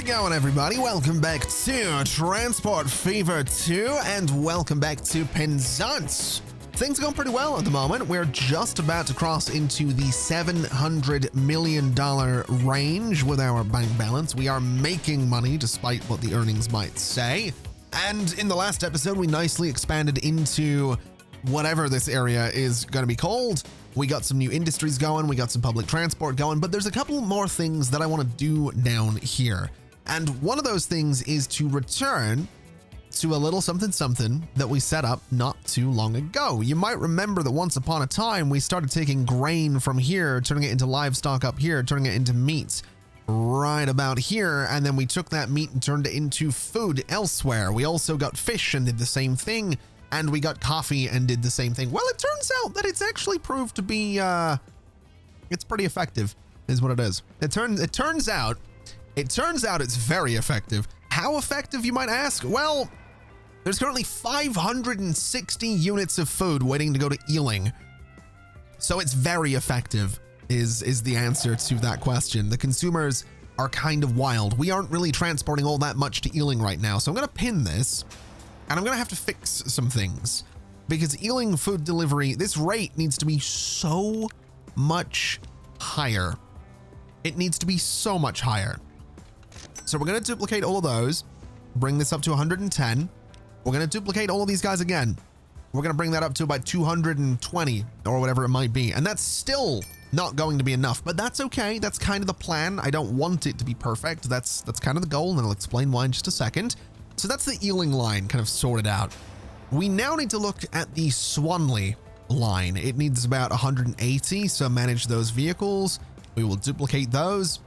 it going, everybody? Welcome back to Transport Fever 2, and welcome back to Penzance. Things are going pretty well at the moment. We're just about to cross into the $700 million range with our bank balance. We are making money despite what the earnings might say. And in the last episode, we nicely expanded into whatever this area is going to be called. We got some new industries going, we got some public transport going, but there's a couple more things that I want to do down here. And one of those things is to return to a little something that we set up not too long ago. You might remember that once upon a time, we started taking grain from here, turning it into livestock up here, turning it into meat right about here, and then we took that meat and turned it into food elsewhere. We also got fish and did the same thing. And we got coffee and did the same thing. Well, it turns out that it's actually proved to be, it's pretty effective, is what it is. It turns out it's very effective. How effective, you might ask? Well, there's currently 560 units of food waiting to go to Ealing. So it's very effective, is the answer to that question. The consumers are kind of wild. We aren't really transporting all that much to Ealing right now. So I'm going to pin this. And I'm going to have to fix some things because Ealing food delivery, this rate needs to be so much higher. It needs to be so much higher. So we're going to duplicate all of those, bring this up to 110. We're going to duplicate all of these guys again. We're going to bring that up to about 220 or whatever it might be. And that's still not going to be enough, but that's okay. That's kind of the plan. I don't want it to be perfect. That's kind of the goal, and I'll explain why in just a second. So that's the Ealing line kind of sorted out. We now need to look at the Swanley line. It needs about 180, so manage those vehicles. We will duplicate those.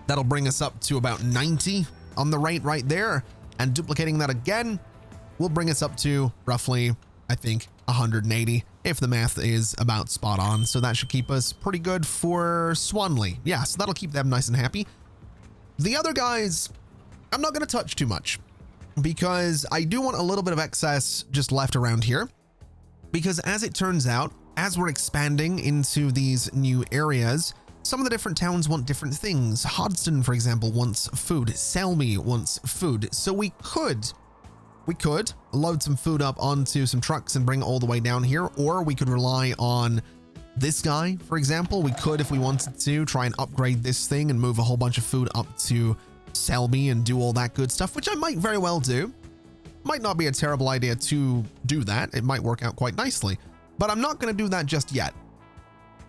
That'll bring us up to about 90 on the rate right there. And duplicating that again will bring us up to roughly, I think, 180, if the math is about spot on. So that should keep us pretty good for Swanley. Yeah, so that'll keep them nice and happy. The other guys, I'm not going to touch too much, because I do want a little bit of excess just left around here, because as it turns out, as we're expanding into these new areas, some of the different towns want different things. Hodston, for example, wants food. Selmy wants food. So we could load some food up onto some trucks and bring it all the way down here, or we could rely on this guy, for example. We could, if we wanted to, try and upgrade this thing and move a whole bunch of food up to Selby and do all that good stuff, which I might very well do. Might not be a terrible idea to do that. It might work out quite nicely, but I'm not going to do that just yet,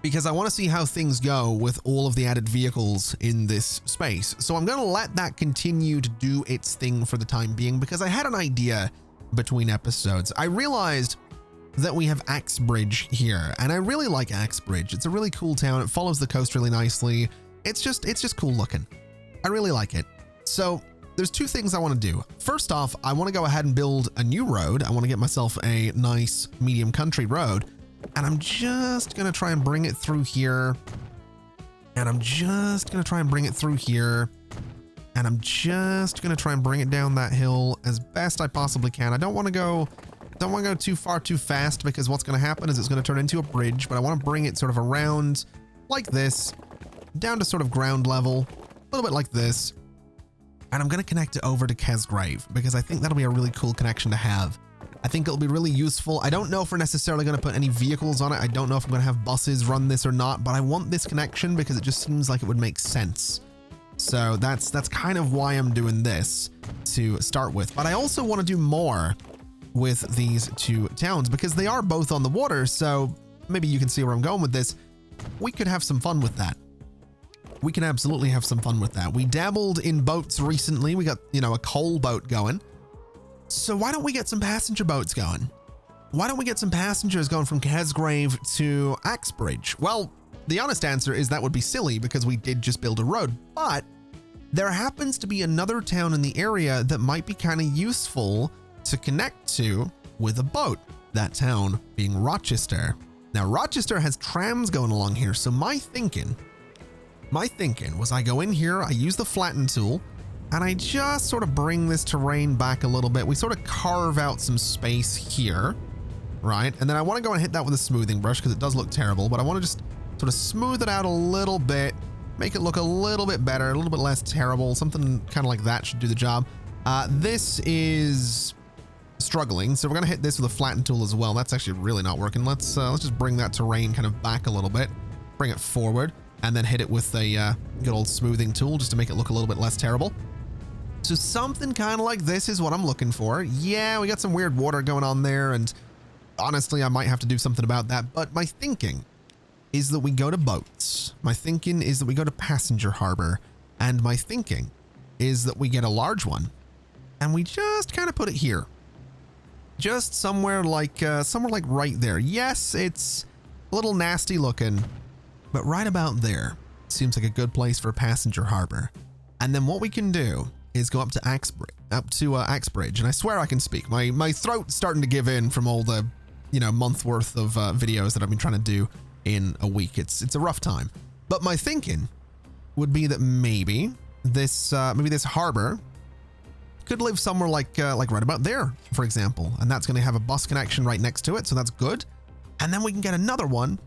because I want to see how things go with all of the added vehicles in this space. So I'm going to let that continue to do its thing for the time being, because I had an idea between episodes. I realized that we have Axbridge here, and I really like Axbridge. It's a really cool town. It follows the coast really nicely. It's just cool looking. I really like it. So there's two things I want to do. First off, I want to go ahead and build a new road. I want to get myself a nice medium country road, and I'm just going to try and bring it through here. And I'm just going to try and bring it through here. And I'm just going to try and bring it down that hill as best I possibly can. I don't want to go too far too fast, because what's going to happen is it's going to turn into a bridge, but I want to bring it sort of around like this, down to sort of ground level, a little bit like this. And I'm going to connect it over to Kesgrave, because I think that'll be a really cool connection to have. I think it'll be really useful. I don't know if we're necessarily going to put any vehicles on it. I don't know if I'm going to have buses run this or not, but I want this connection because it just seems like it would make sense. So that's kind of why I'm doing this to start with. But I also want to do more with these two towns, because they are both on the water. So maybe you can see where I'm going with this. We could have some fun with that. We can absolutely have some fun with that. We dabbled in boats recently. We got, a coal boat going. So why don't we get some passenger boats going? Why don't we get some passengers going from Kesgrave to Axbridge? Well, the honest answer is that would be silly, because we did just build a road, but there happens to be another town in the area that might be kind of useful to connect to with a boat. That town being Rochester. Now, Rochester has trams going along here. So my thinking was I go in here, I use the flatten tool, and I just sort of bring this terrain back a little bit. We sort of carve out some space here, right? And then I want to go and hit that with a smoothing brush, because it does look terrible, but I want to just sort of smooth it out a little bit make it look a little bit better, a little bit less terrible. Something kind of like that should do the job. This is struggling, so we're gonna hit this with a flatten tool as well. That's actually really not working. Let's just bring that terrain kind of back a little bit, bring it forward, and then hit it with a good old smoothing tool just to make it look a little bit less terrible. So something kind of like this is what I'm looking for. Yeah, we got some weird water going on there, and honestly, I might have to do something about that, but my thinking is that we go to boats. My thinking is that we go to passenger harbor, and my thinking is that we get a large one, and we just kind of put it here. Just somewhere like right there. Yes, it's a little nasty looking, but right about there seems like a good place for a passenger harbor. And then what we can do is go up to Axbridge, and I swear I can speak. My throat's starting to give in from all the, month worth of videos that I've been trying to do in a week. It's a rough time. But my thinking would be that maybe this harbor could live somewhere like right about there, for example, and that's going to have a bus connection right next to it, so that's good. And then we can get another one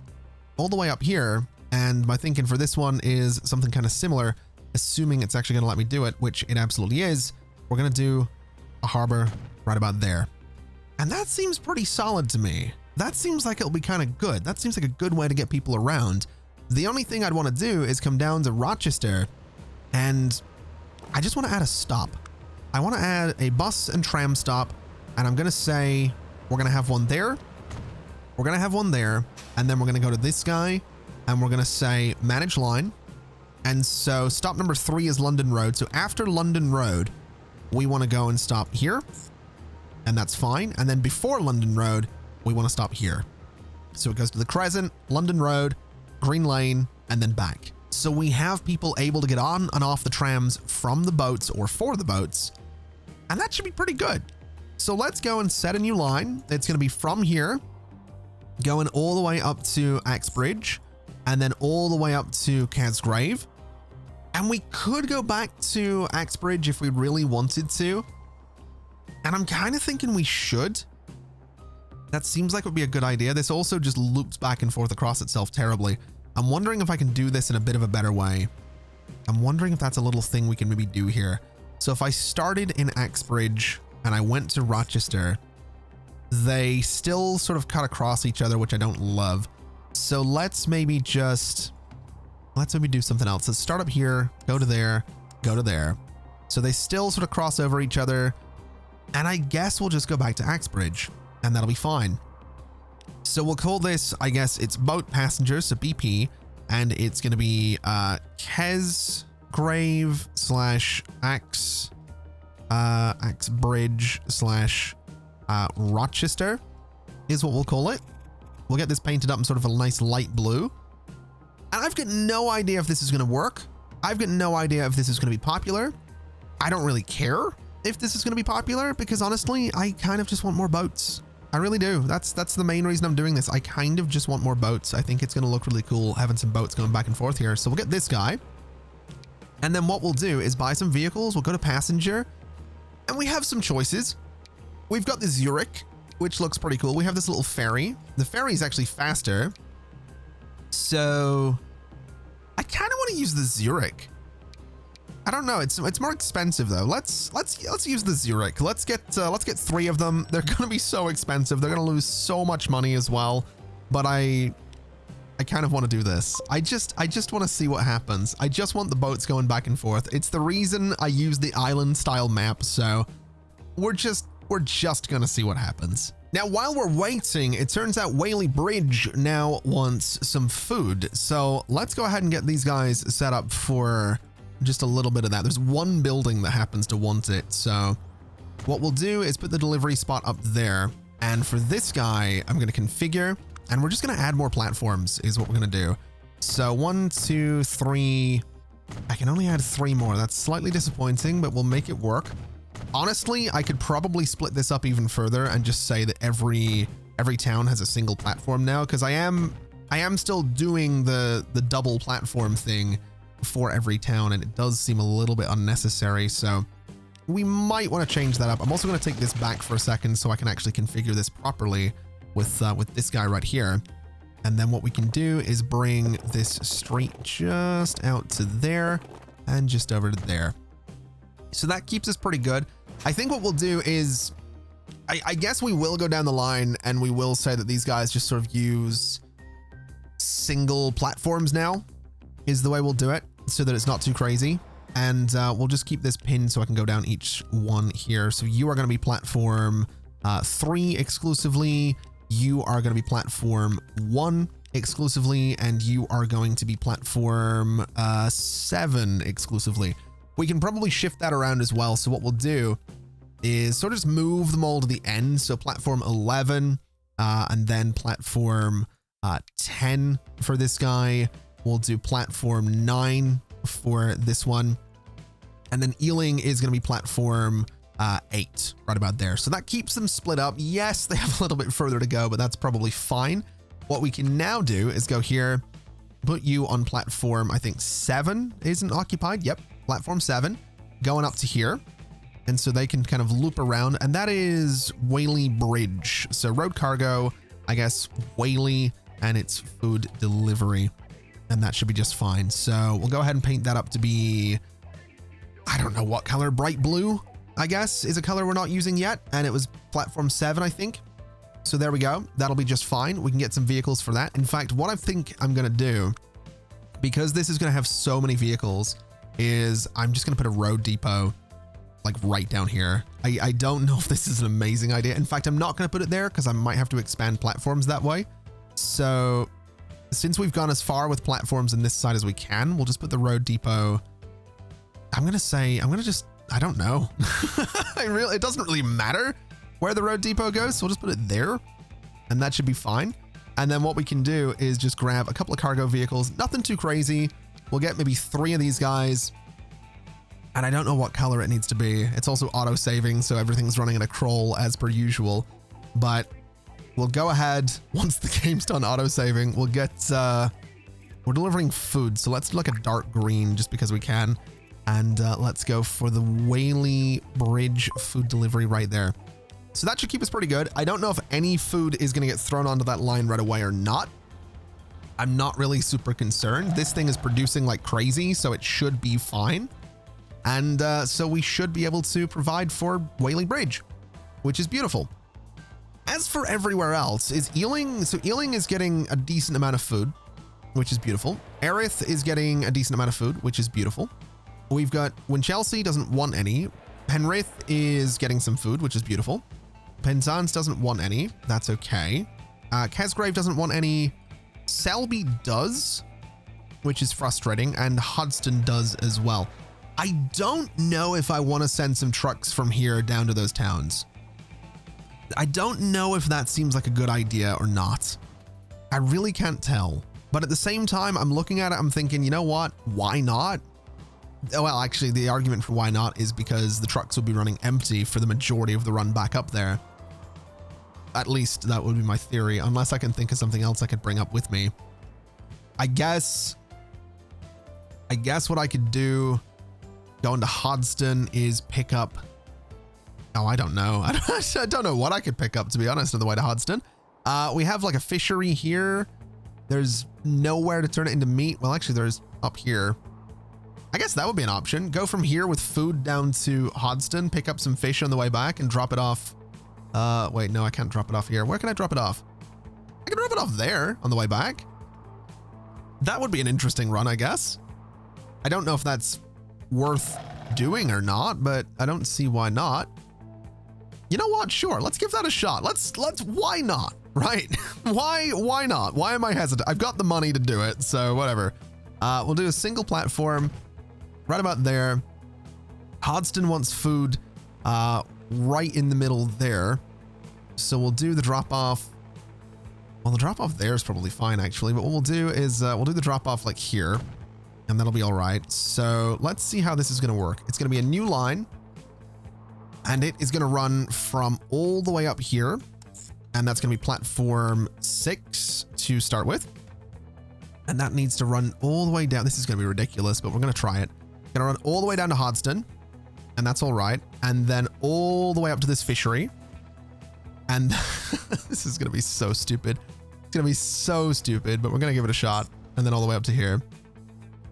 all the way up here, and my thinking for this one is something kind of similar, assuming it's actually going to let me do it, which it absolutely is. We're going to do a harbor right about there, and that seems pretty solid to me. That seems like it'll be kind of good. That seems like a good way to get people around. The only thing I'd want to do is come down to Rochester, and I just want to add a stop. I want to add a bus and tram stop, and I'm going to say we're going to have one there. We're going to have one there, and then we're going to go to this guy, and we're going to say manage line. And so stop number 3 is London Road. So after London Road, we want to go and stop here, and that's fine. And then before London Road, we want to stop here. So it goes to the Crescent, London Road, Green Lane, and then back. So we have people able to get on and off the trams from the boats or for the boats, and that should be pretty good. So let's go and set a new line. It's going to be from here, going all the way up to Axbridge, and then all the way up to Casgrave. And we could go back to Axbridge if we really wanted to. And I'm kind of thinking we should. That seems like it would be a good idea. This also just loops back and forth across itself terribly. I'm wondering if I can do this in a bit of a better way. I'm wondering if that's a little thing we can maybe do here. So if I started in Axbridge and I went to Rochester, they still sort of cut across each other, which I don't love. So let's maybe do something else. Let's start up here, go to there, go to there. So they still sort of cross over each other. And I guess we'll just go back to Axbridge, and that'll be fine. So we'll call this, I guess it's boat passengers, so BP, and it's going to be Casgrave / Axbridge / Rochester is what we'll call it. We'll get this painted up in sort of a nice light blue. And I've got no idea if this is going to work. I've got no idea if this is going to be popular. I don't really care if this is going to be popular, because honestly, I kind of just want more boats. I really do. That's the main reason I'm doing this. I kind of just want more boats. I think it's going to look really cool having some boats going back and forth here. So we'll get this guy. And then what we'll do is buy some vehicles. We'll go to passenger, and we have some choices. We've got the Zurich, which looks pretty cool. We have this little ferry. The ferry is actually faster. So I kind of want to use the Zurich. I don't know. It's more expensive though. Let's use the Zurich. Let's get 3 of them. They're going to be so expensive. They're going to lose so much money as well. But I kind of want to do this. I just want to see what happens. I just want the boats going back and forth. It's the reason I use the island style map. So we're just going to see what happens. Now, while we're waiting, it turns out Whaley Bridge now wants some food. So let's go ahead and get these guys set up for just a little bit of that. There's one building that happens to want it. So what we'll do is put the delivery spot up there. And for this guy, I'm going to configure, and we're just going to add more platforms is what we're going to do. So 1, 2, 3. I can only add 3 more. That's slightly disappointing, but we'll make it work. Honestly, I could probably split this up even further and just say that every town has a single platform now, because I am still doing the double platform thing for every town, and it does seem a little bit unnecessary. So we might want to change that up. I'm also going to take this back for a second so I can actually configure this properly with this guy right here. And then what we can do is bring this street just out to there and just over to there. So that keeps us pretty good. I think what we'll do is, I guess we will go down the line and we will say that these guys just sort of use single platforms now, is the way we'll do it, so that it's not too crazy. And we'll just keep this pinned so I can go down each one here. So you are going to be platform 3 exclusively. You are going to be platform 1 exclusively, and you are going to be platform 7 exclusively. We can probably shift that around as well. So what we'll do is sort of just move them all to the end. So platform 11 and then platform 10 for this guy. We'll do platform 9 for this one. And then Ealing is going to be platform 8, right about there. So that keeps them split up. Yes, they have a little bit further to go, but that's probably fine. What we can now do is go here, put you on platform, I think 7 isn't occupied. Yep, platform 7, going up to here. And so they can kind of loop around, and that is Whaley Bridge. So road cargo, I guess Whaley, and it's food delivery. And that should be just fine. So we'll go ahead and paint that up to be, I don't know what color, bright blue, I guess, is a color we're not using yet. And it was platform 7, I think. So there we go. That'll be just fine. We can get some vehicles for that. In fact, what I think I'm going to do, because this is going to have so many vehicles, is I'm just going to put a road depot like right down here. I don't know if this is an amazing idea. In fact, I'm not going to put it there because I might have to expand platforms that way. So since we've gone as far with platforms in this side as we can, we'll just put the road depot. I'm going to just, I don't know. It doesn't really matter where the road depot goes. So we'll just put it there and that should be fine. And then what we can do is just grab a couple of cargo vehicles, nothing too crazy. We'll get maybe 3 of these guys. And I don't know what color it needs to be. It's also auto saving, so everything's running in a crawl as per usual. But we'll go ahead, once the game's done auto saving, we'll get, we're delivering food. So let's do like a dark green just because we can. And let's go for the Whaley Bridge food delivery right there. So that should keep us pretty good. I don't know if any food is going to get thrown onto that line right away or not. I'm not really super concerned. This thing is producing like crazy, so it should be fine. And so we should be able to provide for Whaley Bridge, which is beautiful. As for everywhere else, is Ealing. So Ealing is getting a decent amount of food, which is beautiful. Erith is getting a decent amount of food, which is beautiful. We've got Winchelsea doesn't want any. Penrith is getting some food, which is beautiful. Penzance doesn't want any. That's okay. Kesgrave doesn't want any. Selby does, which is frustrating. And Hodston does as well. I don't know if I want to send some trucks from here down to those towns. I don't know if that seems like a good idea or not. I really can't tell. But at the same time, I'm looking at it, I'm thinking, you know what? Why not? Well, actually, the argument for why not is because the trucks will be running empty for the majority of the run back up there. At least that would be my theory, unless I can think of something else I could bring up with me. I guess what I could do going to Hodston is pick up. Oh, I don't know. I don't know what I could pick up, to be honest, on the way to Hodston. We have like a fishery here. There's nowhere to turn it into meat. Well, actually, there's up here. I guess that would be an option. Go from here with food down to Hodston, pick up some fish on the way back and drop it off. Wait, no, I can't drop it off here. Where can I drop it off? I can drop it off there on the way back. That would be an interesting run, I guess. I don't know if that's worth doing or not, but I don't see why not. You know what? Sure. Let's give that a shot. Let's why not? Right? Why not? Why am I hesitant? I've got the money to do it. So whatever. We'll do a single platform right about there. Hodston wants food, right in the middle there. So we'll do the drop off. Well, the drop off there is probably fine actually, but what we'll do is, we'll do the drop off like here. And that'll be all right. So let's see how this is going to work. It's going to be a new line. And it is going to run from all the way up here. And that's going to be platform 6 to start with. And that needs to run all the way down. This is going to be ridiculous, but we're going to try it. Going to run all the way down to Hodston. And that's all right. And then all the way up to this fishery. And this is going to be so stupid. It's gonna be so stupid, but we're gonna give it a shot. And then all the way up to here.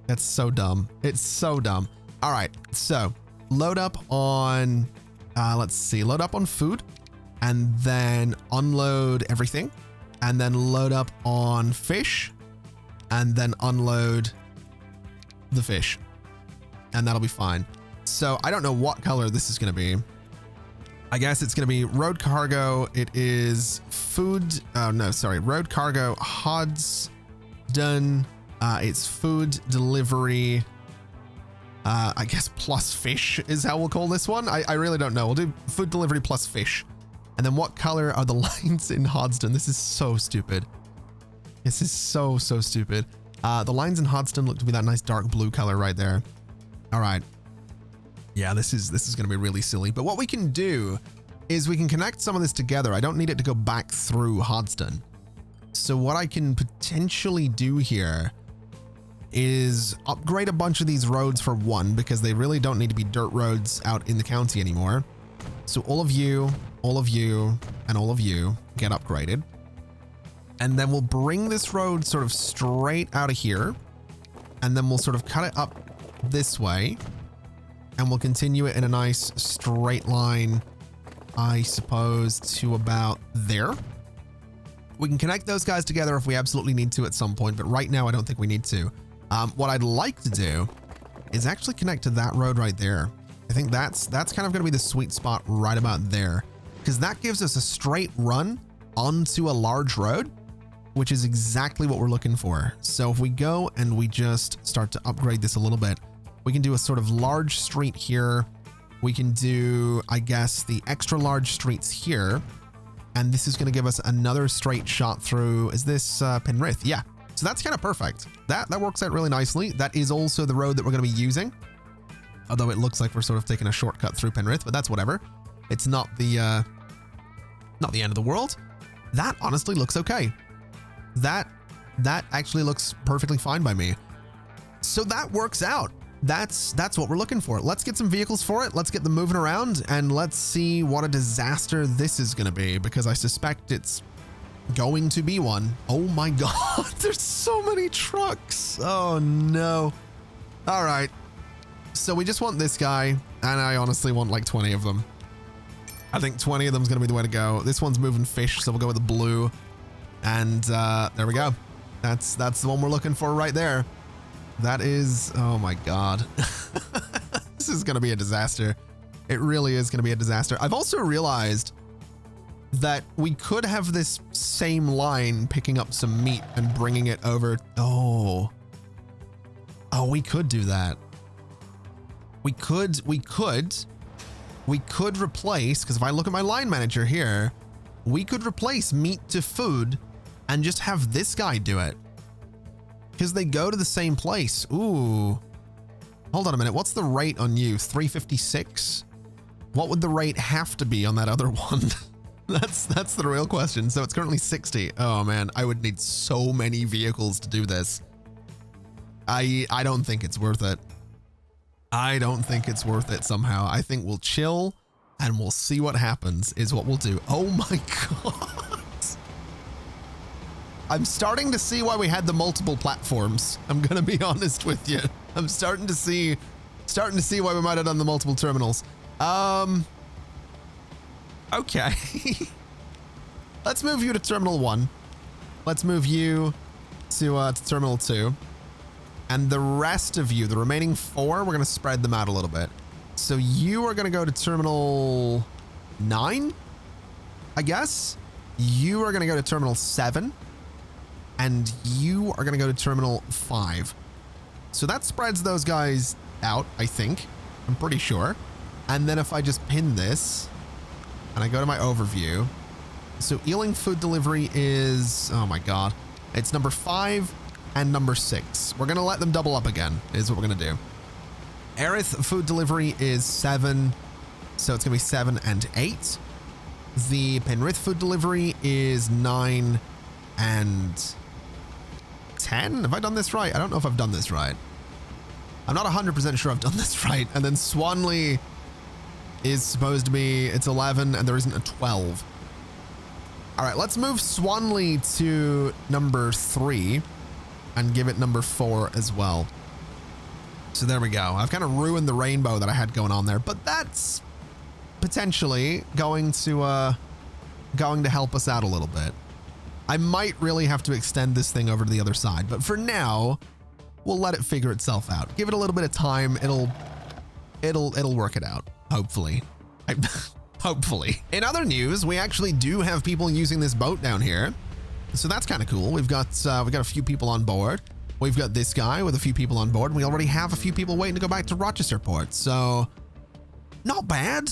That's so dumb. It's so dumb. All right, so load up on, let's see, load up on food and then unload everything and then load up on fish and then unload the fish and that'll be fine. So I don't know what color this is going to be. I guess it's going to be road cargo. It is food. Oh no, sorry. Road cargo HODs done. It's food delivery. I guess plus fish is how we'll call this one. I really don't know. We'll do food delivery plus fish. And then what color are the lines in Hodston? This is so stupid. This is so stupid. The lines in Hodston look to be that nice dark blue color right there. All right. Yeah, this is going to be really silly. But what we can do is we can connect some of this together. I don't need it to go back through Hodston. So what I can potentially do here is upgrade a bunch of these roads for one, because they really don't need to be dirt roads out in the county anymore. So all of you, and all of you get upgraded. And then we'll bring this road sort of straight out of here. And then we'll sort of cut it up this way. And we'll continue it in a nice straight line, I suppose, to about there. We can connect those guys together if we absolutely need to at some point, but right now I don't think we need to. What I'd like to do is actually connect to that road right there. I think that's kind of going to be the sweet spot right about there, because that gives us a straight run onto a large road, which is exactly what we're looking for. So if we go and we just start to upgrade this a little bit, we can do a sort of large street here. We can do, I guess, the extra large streets here. And this is going to give us another straight shot through. Is this Penrith? Yeah. So that's kind of perfect. That works out really nicely. That is also the road that we're going to be using. Although it looks like we're sort of taking a shortcut through Penrith, but that's whatever. It's not the end of the world. That honestly looks okay. That actually looks perfectly fine by me. So that works out. That's what we're looking for. Let's get some vehicles for it. Let's get them moving around and let's see what a disaster this is going to be, because I suspect it's going to be one. Oh my God, there's so many trucks. Oh no. All right. So we just want this guy, and I honestly want like 20 of them. I think 20 of them is going to be the way to go. This one's moving fish, so we'll go with the blue. And there we go. That's the one we're looking for right there. That is, oh my God. This is going to be a disaster. It really is going to be a disaster. I've also realized that we could have this same line picking up some meat and bringing it over. Oh, we could do that. We could replace, because if I look at my line manager here, we could replace meat to food and just have this guy do it, because they go to the same place. Ooh, hold on a minute. What's the rate on you? 356? What would the rate have to be on that other one? That's the real question. So it's currently 60. Oh man, I would need so many vehicles to do this. I don't think it's worth it. I don't think it's worth it somehow. I think we'll chill and we'll see what happens is what we'll do. Oh my God. I'm starting to see why we had the multiple platforms. I'm going to be honest with you. I'm starting to see why we might have done the multiple terminals. Okay. Let's move you to Terminal 1. Let's move you to Terminal 2. And the rest of you, the remaining 4, we're going to spread them out a little bit. So you are going to go to Terminal 9, I guess. You are going to go to Terminal 7. And you are going to go to Terminal 5. So that spreads those guys out, I think. I'm pretty sure. And then if I just pin this and I go to my overview. So Ealing food delivery is, oh my God, it's number 5 and number 6. We're going to let them double up again is what we're going to do. Erith food delivery is 7. So it's going to be 7 and 8. The Penrith food delivery is 9 and 10. Have I done this right? I don't know if I've done this right. I'm not 100% sure I've done this right. And then Swanley is supposed to be, it's 11 and there isn't a 12. All right, let's move Swanley to number 3 and give it number 4 as well. So there we go. I've kind of ruined the rainbow that I had going on there, but that's potentially going to help us out a little bit. I might really have to extend this thing over to the other side, but for now, we'll let it figure itself out. Give it a little bit of time. It'll work it out. Hopefully. Hopefully. In other news, we actually do have people using this boat down here. So that's kind of cool. We've got a few people on board. We've got this guy with a few people on board. We already have a few people waiting to go back to Rochester Port. So not bad.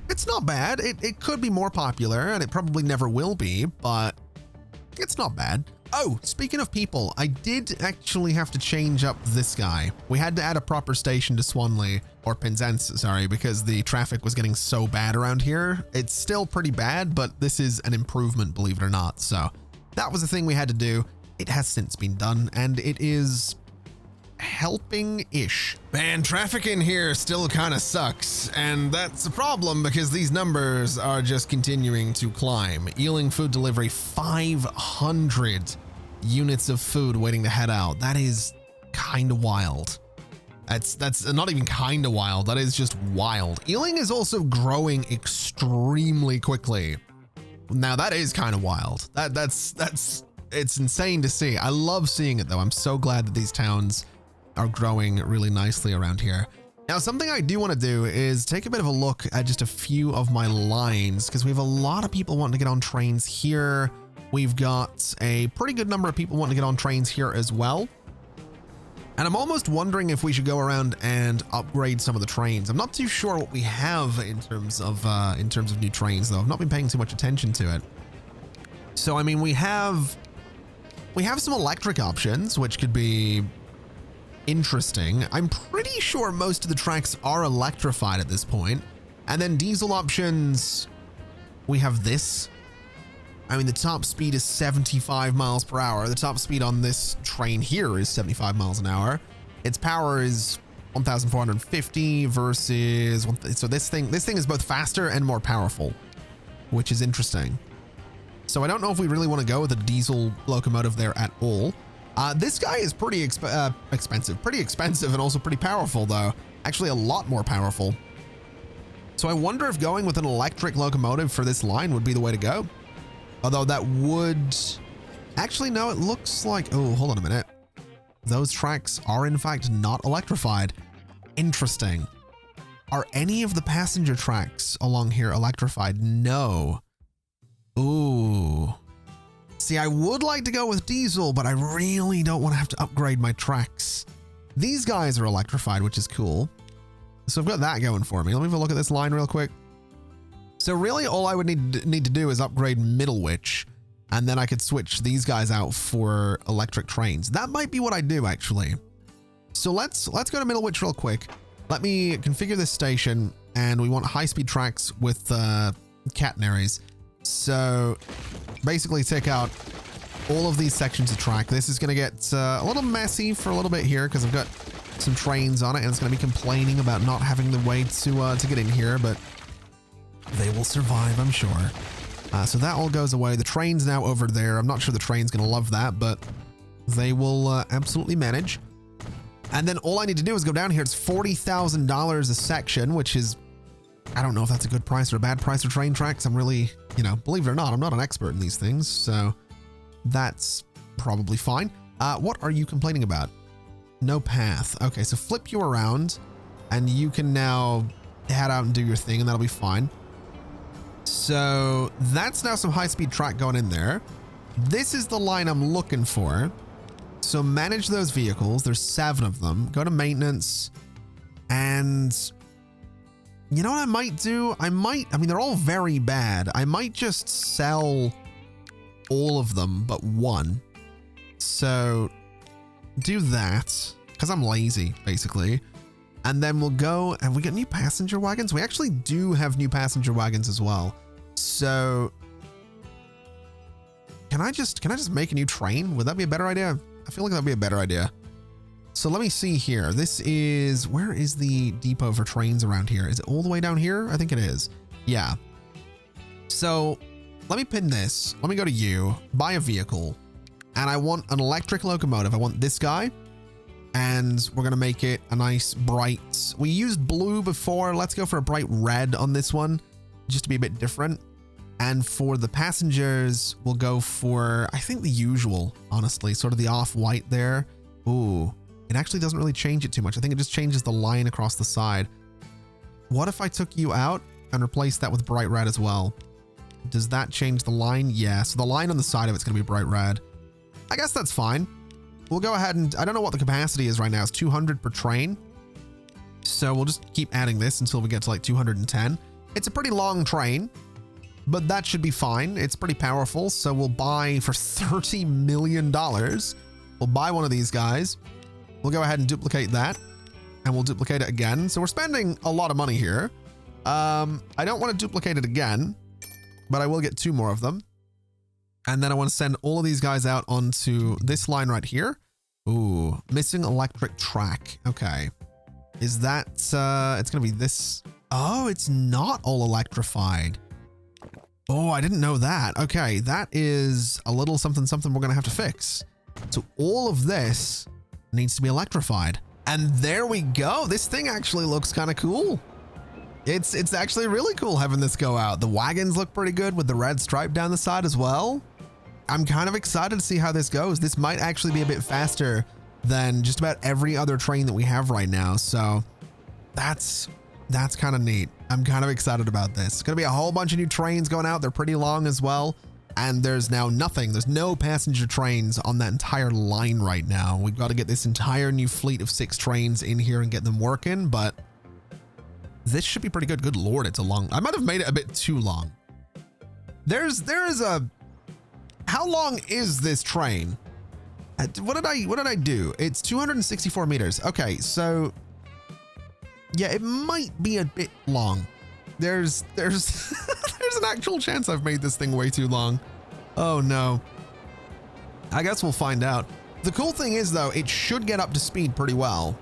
It's not bad. It could be more popular, and it probably never will be, but it's not bad. Oh, speaking of people, I did actually have to change up this guy. We had to add a proper station to Swanley, or Penzance, sorry, because the traffic was getting so bad around here. It's still pretty bad, but this is an improvement, believe it or not. So that was the thing we had to do. It has since been done, and it is helping-ish. Man, traffic in here still kind of sucks, and that's a problem because these numbers are just continuing to climb. Ealing food delivery, 500 units of food waiting to head out. That is kind of wild. That's not even kind of wild. That is just wild. Ealing is also growing extremely quickly. Now that is kind of wild. It's insane to see. I love seeing it though. I'm so glad that these towns are growing really nicely around here. Now, something I do want to do is take a bit of a look at just a few of my lines, because we have a lot of people wanting to get on trains here. We've got a pretty good number of people wanting to get on trains here as well. And I'm almost wondering if we should go around and upgrade some of the trains. I'm not too sure what we have in terms of new trains though. I've not been paying too much attention to it. So, I mean, we have some electric options, which could be interesting. I'm pretty sure most of the tracks are electrified at this point. And then diesel options, we have this. I mean, the top speed is 75 miles per hour. The top speed on this train here is 75 miles an hour. Its power is 1,450 versus, so this thing is both faster and more powerful, which is interesting. So I don't know if we really want to go with a diesel locomotive there at all. This guy is pretty expensive and also pretty powerful though. Actually a lot more powerful. So I wonder if going with an electric locomotive for this line would be the way to go. Although that would, actually no, it looks like, oh, hold on a minute. Those tracks are in fact not electrified. Interesting. Are any of the passenger tracks along here electrified? No. Ooh. See, I would like to go with diesel, but I really don't want to have to upgrade my tracks. These guys are electrified, which is cool. So I've got that going for me. Let me have a look at this line real quick. So really all I would need to do is upgrade Middlewich, and then I could switch these guys out for electric trains. That might be what I do actually. So let's go to Middlewich real quick. Let me configure this station, and we want high-speed tracks with catenaries. So basically take out all of these sections of track. This is going to get a little messy for a little bit here because I've got some trains on it, and it's going to be complaining about not having the way to get in here, but they will survive, I'm sure. So that all goes away. The train's now over there. I'm not sure the train's going to love that, but they will absolutely manage. And then all I need to do is go down here. It's $40,000 a section, which is, I don't know if that's a good price or a bad price for train tracks. I'm really, believe it or not, I'm not an expert in these things, so that's probably fine. What are you complaining about? No path. Okay, so flip you around, and you can now head out and do your thing, and that'll be fine. So that's now some high-speed track going in there. This is the line I'm looking for. So manage those vehicles. There's 7 of them. Go to maintenance, and you know what I might do? I mean, they're all very bad. I might just sell all of them but one. So do that, because I'm lazy, basically. And then we'll go, and we get new passenger wagons. We actually do have new passenger wagons as well. So can I just make a new train? Would that be a better idea? I feel like that'd be a better idea. So let me see here. This is, where is the depot for trains around here? Is it all the way down here? I think it is. Yeah. So let me pin this. Let me go to you, buy a vehicle, and I want an electric locomotive. I want this guy, and we're going to make it a nice bright. We used blue before. Let's go for a bright red on this one, just to be a bit different. And for the passengers, we'll go for, I think, the usual, honestly, sort of the off-white there. Ooh, it actually doesn't really change it too much. I think it just changes the line across the side. What if I took you out and replaced that with bright red as well? Does that change the line? Yeah, so the line on the side of it's going to be bright red. I guess that's fine. We'll go ahead and, I don't know what the capacity is right now. It's 200 per train. So we'll just keep adding this until we get to like 210. It's a pretty long train, but that should be fine. It's pretty powerful. So we'll buy for $30 million. We'll buy one of these guys. We'll go ahead and duplicate that, and we'll duplicate it again. So we're spending a lot of money here. I don't want to duplicate it again, but I will get 2 more of them. And then I want to send all of these guys out onto this line right here. Ooh, missing electric track. Okay. Is that, it's going to be this. Oh, it's not all electrified. Oh, I didn't know that. Okay, that is a little something we're going to have to fix. So all of this needs to be electrified. And there we go. This thing actually looks kind of cool. It's actually really cool having this go out. The wagons look pretty good with the red stripe down the side as well. I'm kind of excited to see how this goes. This might actually be a bit faster than just about every other train that we have right now. So that's kind of neat. I'm kind of excited about this. It's going to be a whole bunch of new trains going out. They're pretty long as well. And there's now nothing. There's no passenger trains on that entire line right now. We've got to get this entire new fleet of 6 trains in here and get them working, but this should be pretty good. Good Lord, it's a long, I might have made it a bit too long. There is a, how long is this train? What did I do? It's 264 meters. Okay, so yeah, it might be a bit long. There's there's an actual chance I've made this thing way too long. Oh no. I guess we'll find out. The cool thing is though, it should get up to speed pretty well.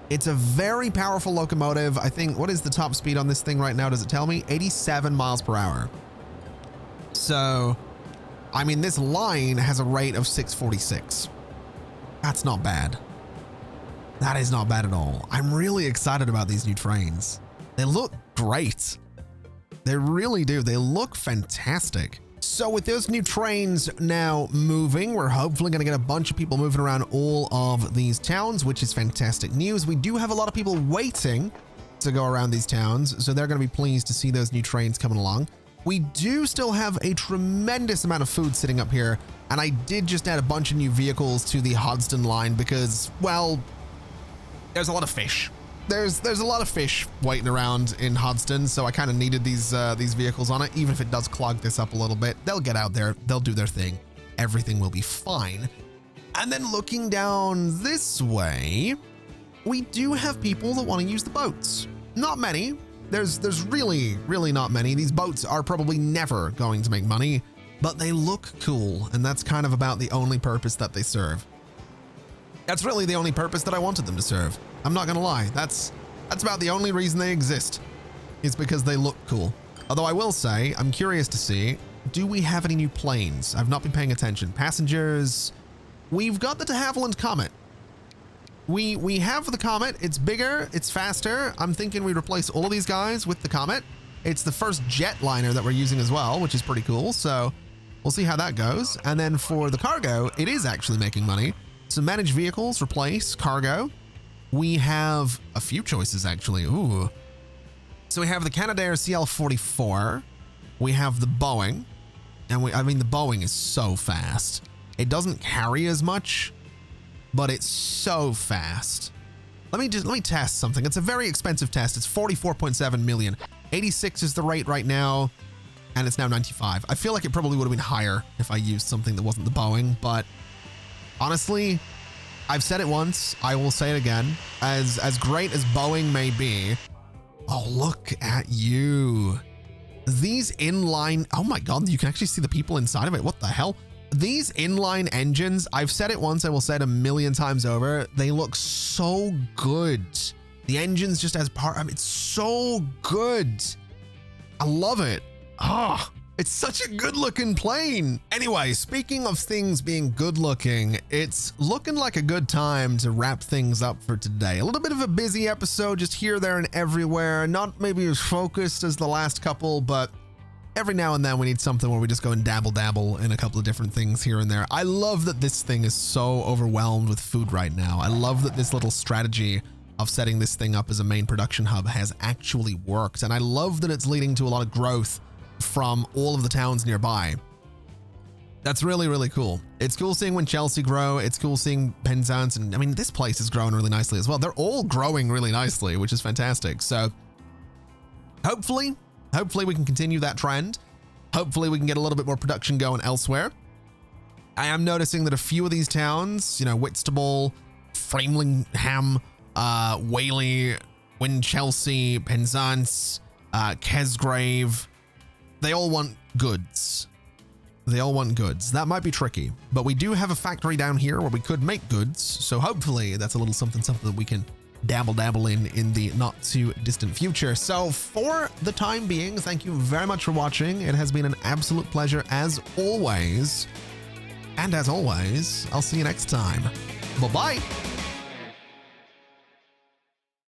It's a very powerful locomotive. I think, what is the top speed on this thing right now? Does it tell me? 87 miles per hour. So, I mean, this line has a rate of 646. That's not bad. That is not bad at all. I'm really excited about these new trains. They look great. They really do. They look fantastic. So with those new trains now moving, we're hopefully going to get a bunch of people moving around all of these towns, which is fantastic news. We do have a lot of people waiting to go around these towns, so they're going to be pleased to see those new trains coming along. We do still have a tremendous amount of food sitting up here, and I did just add a bunch of new vehicles to the Hodston line because, well, there's a lot of fish. There's a lot of fish waiting around in Hodston, so I kind of needed these vehicles on it, even if it does clog this up a little bit. They'll get out there, they'll do their thing. Everything will be fine. And then looking down this way, we do have people that want to use the boats. Not many. There's really not many. These boats are probably never going to make money, but they look cool, and that's kind of about the only purpose that they serve. That's really the only purpose that I wanted them to serve. I'm not gonna lie. That's about the only reason they exist, is because they look cool. Although I will say, I'm curious to see, do we have any new planes? I've not been paying attention. Passengers, we've got the de Havilland Comet. We have the Comet. It's bigger, it's faster. I'm thinking we replace all of these guys with the Comet. It's the first jetliner that we're using as well, which is pretty cool. So we'll see how that goes. And then for the cargo, it is actually making money. So manage vehicles, replace, cargo. We have a few choices actually. Ooh. So we have the Canadair CL44. We have the Boeing. And I mean, the Boeing is so fast. It doesn't carry as much, but it's so fast. Let me test something. It's a very expensive test. It's 44.7 million. 86 is the rate right now, and it's now 95. I feel like it probably would have been higher if I used something that wasn't the Boeing, but honestly, I've said it once, I will say it again. As great as Boeing may be, oh, look at you. These inline, oh my God, you can actually see the people inside of it. What the hell? These inline engines, I've said it once, I will say it a million times over. They look so good. The engines just as part, I mean, it's so good. I love it. Oh, It's such a good looking plane. Anyway, speaking of things being good looking, it's looking like a good time to wrap things up for today. A little bit of a busy episode, just here, there, and everywhere. Not maybe as focused as the last couple, but every now and then we need something where we just go and dabble in a couple of different things here and there. I love that this thing is so overwhelmed with food right now. I love that this little strategy of setting this thing up as a main production hub has actually worked. And I love that it's leading to a lot of growth from all of the towns nearby. That's really, really cool. It's cool seeing when Chelsea grow. It's cool seeing Penzance. And I mean, this place is growing really nicely as well. They're all growing really nicely, which is fantastic. So hopefully we can continue that trend. Hopefully we can get a little bit more production going elsewhere. I am noticing that a few of these towns, you know, Whitstable, Framingham, Whaley, Winchelsea, Penzance, Kesgrave, they all want goods. They all want goods. That might be tricky, but we do have a factory down here where we could make goods. So hopefully that's a little something that we can dabble in the not too distant future. So for the time being, thank you very much for watching. It has been an absolute pleasure as always. And as always, I'll see you next time. Bye-bye.